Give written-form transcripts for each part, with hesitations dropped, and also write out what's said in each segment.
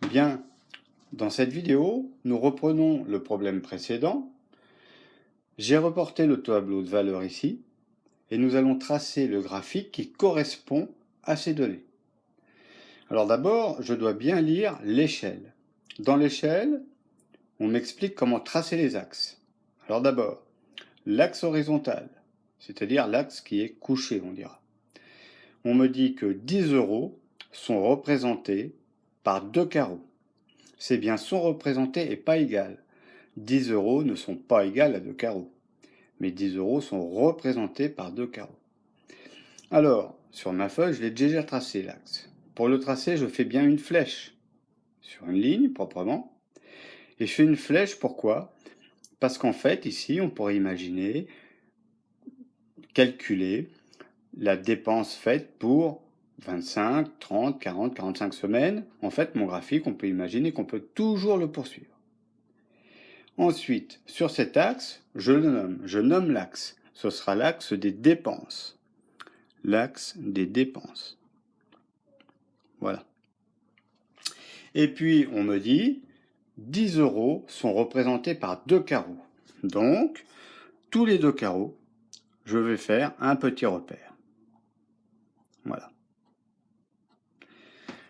Bien, dans cette vidéo, nous reprenons le problème précédent. J'ai reporté le tableau de valeurs ici et nous allons tracer le graphique qui correspond à ces données. Alors d'abord, je dois bien lire l'échelle. Dans l'échelle, on m'explique comment tracer les axes. Alors d'abord, l'axe horizontal, c'est-à-dire l'axe qui est couché, on dira. On me dit que 10 euros sont représentés par deux carreaux. C'est bien sont représentés et pas égal. 10 euros ne sont pas égales à deux carreaux, mais 10 euros sont représentés par deux carreaux. Alors, sur ma feuille, je l'ai déjà tracé l'axe. Pour le tracer, je fais bien une flèche sur une ligne proprement. Et je fais une flèche, pourquoi? Parce qu'en fait, ici, on pourrait imaginer calculer la dépense faite pour 25, 30, 40, 45 semaines. En fait, mon graphique, on peut imaginer qu'on peut toujours le poursuivre. Ensuite, sur cet axe, je nomme l'axe. Ce sera l'axe des dépenses. L'axe des dépenses. Voilà. Et puis, on me dit, 10 euros sont représentés par deux carreaux. Donc, tous les deux carreaux, je vais faire un petit repère. Voilà.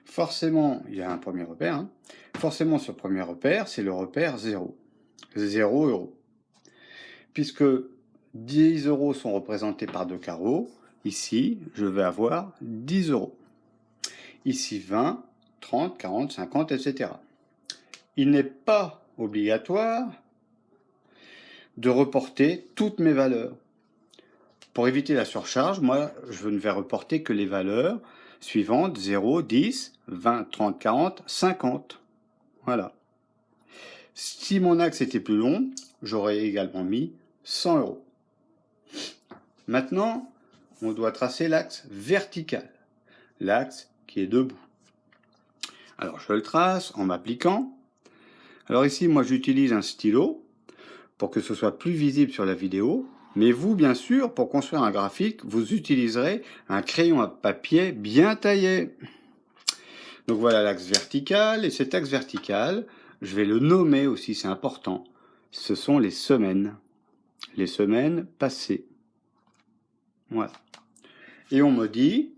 Forcément, il y a un premier repère. Forcément, ce premier repère, c'est le repère 0. 0 euros. Puisque 10 euros sont représentés par deux carreaux, ici, je vais avoir 10 euros. Ici, 20, 30, 40, 50, etc. Il n'est pas obligatoire de reporter toutes mes valeurs. Pour éviter la surcharge, moi, je ne vais reporter que les valeurs suivantes, 0, 10, 20, 30, 40, 50. Voilà. Si mon axe était plus long, j'aurais également mis 100 euros. Maintenant, on doit tracer l'axe vertical, l'axe qui est debout. Alors, je le trace en m'appliquant. Alors ici, moi, j'utilise un stylo pour que ce soit plus visible sur la vidéo. Mais vous, bien sûr, pour construire un graphique, vous utiliserez un crayon à papier bien taillé. Donc voilà l'axe vertical. Et cet axe vertical, je vais le nommer aussi, c'est important. Ce sont les semaines. Les semaines passées. Voilà. Et on me dit,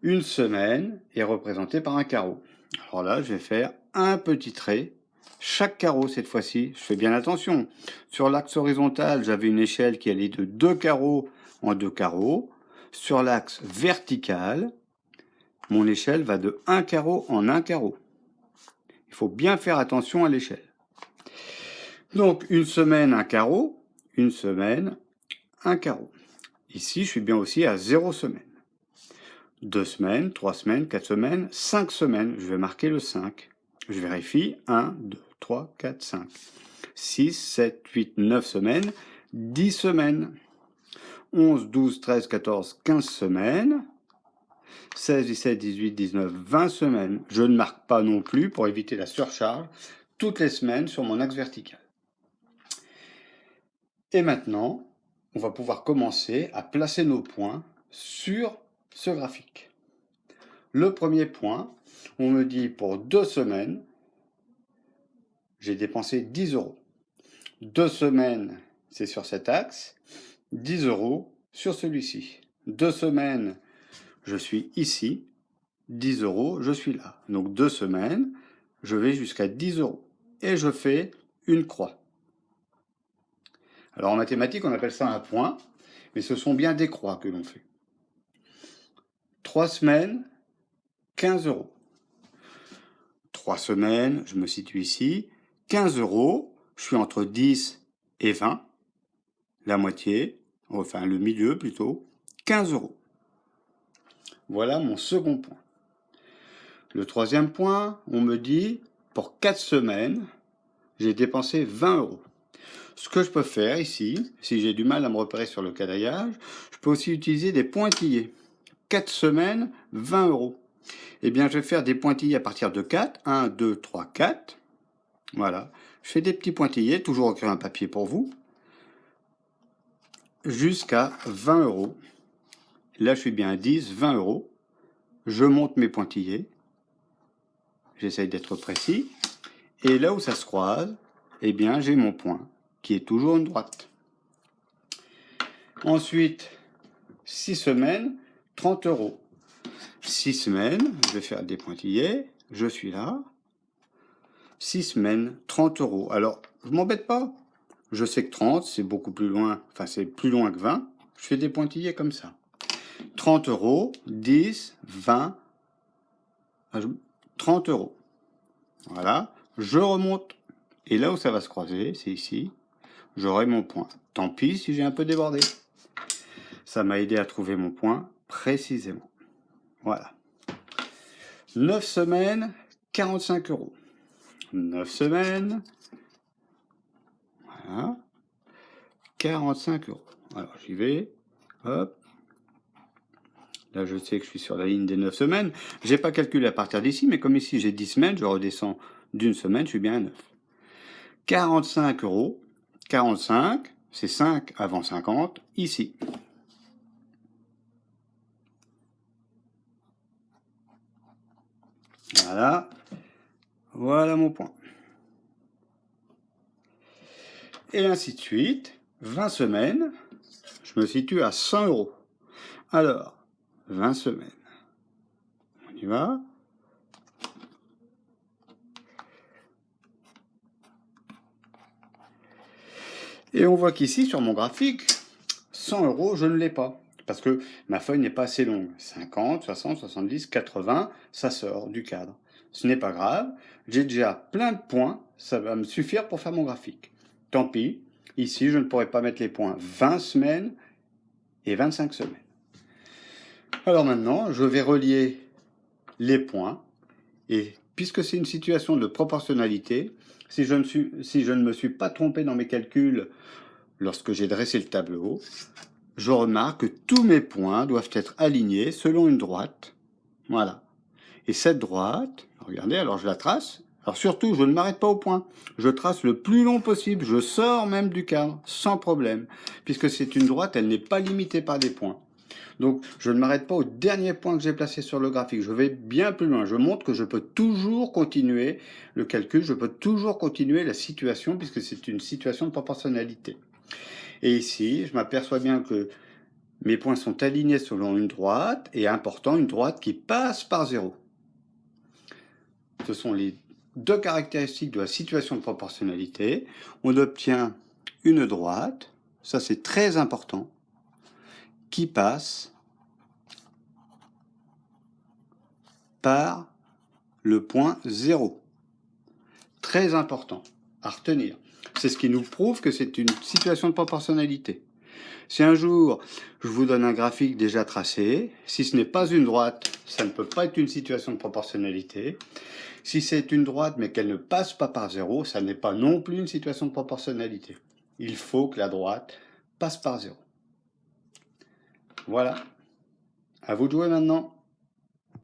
une semaine est représentée par un carreau. Alors là, je vais faire un petit trait. Chaque carreau, cette fois-ci, je fais bien attention. Sur l'axe horizontal, j'avais une échelle qui allait de deux carreaux en deux carreaux. Sur l'axe vertical, mon échelle va de un carreau en un carreau. Il faut bien faire attention à l'échelle. Donc, une semaine, un carreau. Une semaine, un carreau. Ici, je suis bien aussi à 0 semaine. 2 semaines, 3 semaines, 4 semaines, 5 semaines. Je vais marquer le 5. Je vérifie. 1, 2, 3, 4, 5. 6, 7, 8, 9 semaines. 10 semaines. 11, 12, 13, 14, 15 semaines. 16, 17, 18, 19, 20 semaines. Je ne marque pas non plus, pour éviter la surcharge, toutes les semaines sur mon axe vertical. Et maintenant, on va pouvoir commencer à placer nos points sur ce graphique. Le premier point, on me dit pour 2 semaines, j'ai dépensé 10 euros. 2 semaines, c'est sur cet axe, 10 euros sur celui-ci. 2 semaines, je suis ici, 10 euros, je suis là. Donc 2 semaines, je vais jusqu'à 10 euros. Et je fais une croix. Alors en mathématiques, on appelle ça un point, mais ce sont bien des croix que l'on fait. 3 semaines, 15 euros. 3 semaines, je me situe ici, 15 euros, je suis entre 10 et 20, la moitié, enfin le milieu plutôt, 15 euros. Voilà mon second point. Le troisième point, on me dit, pour 4 semaines, j'ai dépensé 20 euros. Ce que je peux faire ici, si j'ai du mal à me repérer sur le quadrillage, je peux aussi utiliser des pointillés. 4 semaines, 20 euros. Eh bien, je vais faire des pointillés à partir de 4. 1, 2, 3, 4. Voilà. Je fais des petits pointillés, toujours écrire un papier pour vous, jusqu'à 20 euros. Là, je suis bien à 10, 20 euros. Je monte mes pointillés. j'essaye d'être précis. Et là où ça se croise, eh bien j'ai mon point qui est toujours une droite. Ensuite, 6 semaines, 30 euros. 6 semaines, je vais faire des pointillés, je suis là. 6 semaines, 30 euros. Alors, je m'embête pas. Je sais que 30, c'est beaucoup plus loin, enfin c'est plus loin que 20. Je fais des pointillés comme ça. 30 euros, 10, 20, 30 euros. Voilà, je remonte. Et là où ça va se croiser, c'est ici. J'aurai mon point. Tant pis si j'ai un peu débordé. Ça m'a aidé à trouver mon point précisément. Voilà. 9 semaines, 45 euros. 9 semaines. Voilà. 45 euros. Alors j'y vais. Hop. Là, je sais que je suis sur la ligne des 9 semaines. Je n'ai pas calculé à partir d'ici, mais comme ici j'ai 10 semaines, je redescends d'une semaine, je suis bien à 9. 45 euros. 45, c'est 5 avant 50, ici. Voilà. Voilà mon point. Et ainsi de suite. 20 semaines, je me situe à 100 euros. Alors, 20 semaines. On y va. Et on voit qu'ici, sur mon graphique, 100 euros, je ne l'ai pas. Parce que ma feuille n'est pas assez longue. 50, 60, 70, 80, ça sort du cadre. Ce n'est pas grave. J'ai déjà plein de points. Ça va me suffire pour faire mon graphique. Tant pis. Ici, je ne pourrai pas mettre les points 20 semaines et 25 semaines. Alors maintenant, je vais relier les points. Et puisque c'est une situation de proportionnalité, si je ne me suis pas trompé dans mes calculs lorsque j'ai dressé le tableau, je remarque que tous mes points doivent être alignés selon une droite. Voilà. Et cette droite, regardez, alors je la trace. Alors surtout, je ne m'arrête pas au point. Je trace le plus long possible. Je sors même du cadre, sans problème. Puisque c'est une droite, elle n'est pas limitée par des points. Donc, je ne m'arrête pas au dernier point que j'ai placé sur le graphique. Je vais bien plus loin. Je montre que je peux toujours continuer le calcul. Je peux toujours continuer la situation, puisque c'est une situation de proportionnalité. Et ici, je m'aperçois bien que mes points sont alignés selon une droite, et important, une droite qui passe par 0. Ce sont les deux caractéristiques de la situation de proportionnalité. On obtient une droite, ça c'est très important, qui passe par le point 0. Très important à retenir. C'est ce qui nous prouve que c'est une situation de proportionnalité. Si un jour, je vous donne un graphique déjà tracé, si ce n'est pas une droite, ça ne peut pas être une situation de proportionnalité. Si c'est une droite mais qu'elle ne passe pas par 0, ça n'est pas non plus une situation de proportionnalité. Il faut que la droite passe par 0. Voilà. À vous de jouer maintenant.